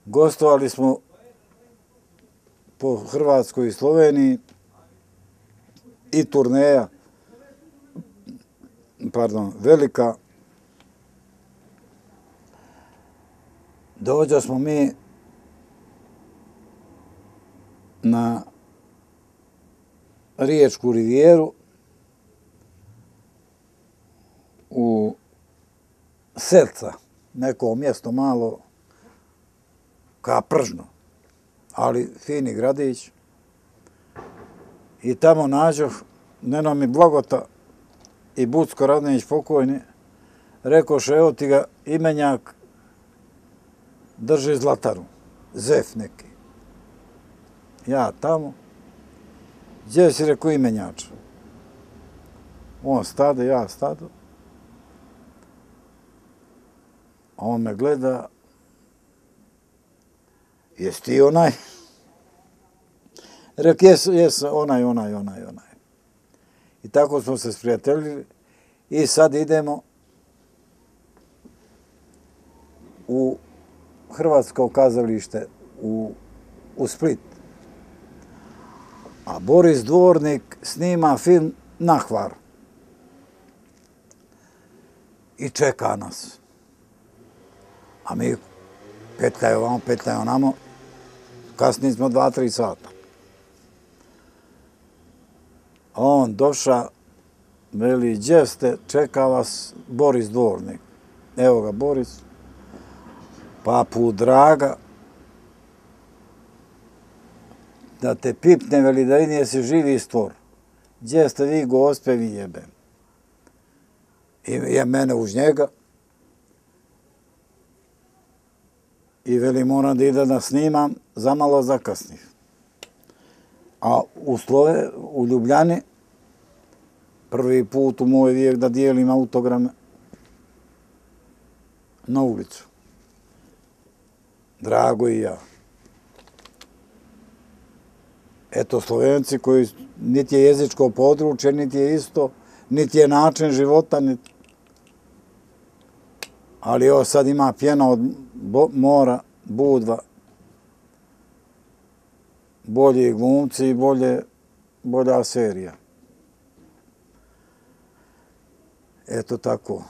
Gostovali smo po Hrvatskoj i Sloveniji i turneja, velika. Dođo smo mi na Riječku rivijeru u Selca, neko mjesto malo ka Pržno, ali fini gradić. I tamo nađoh, Neno mi Blagota i Bucko Radnić pokojni, rekoše, evo ti ga imenjak, drži Zlataru, zef neki. Ja tamo, gdje si, rekao, imenjač? On stade, ja stado. A on me gleda, jesi ti onaj? Rekao, jes, onaj. I tako smo se sprijateljili i sad idemo u Hrvatsko kazalište u Split. A Boris Dvornik snima film na Hvaru. I čeka nas. A mi petljaju ovamo, petljaju onamo. Kasnije smo 2-3 sata. A on doša, veli, gdje ste, čeka vas Boris Dvornik. Evo ga Boris. Papu draga, da te pipne, veli, da vidim jesi živi stvor. Gdje ste vi, gospe, vi jebem. I je mene uz njega. I veli, moram da idem da snimam, zamalo zakasnih. A u Ljubljani, prvi put u moj vijek da dijelim autograme na ulicu. Drago i ja. Eto, Slovenci koji niti je jezičko područje, niti je isto, niti je način života, ali evo sad ima pjena od mora, Budva, bolji glumci i bolja serija. Eto tako.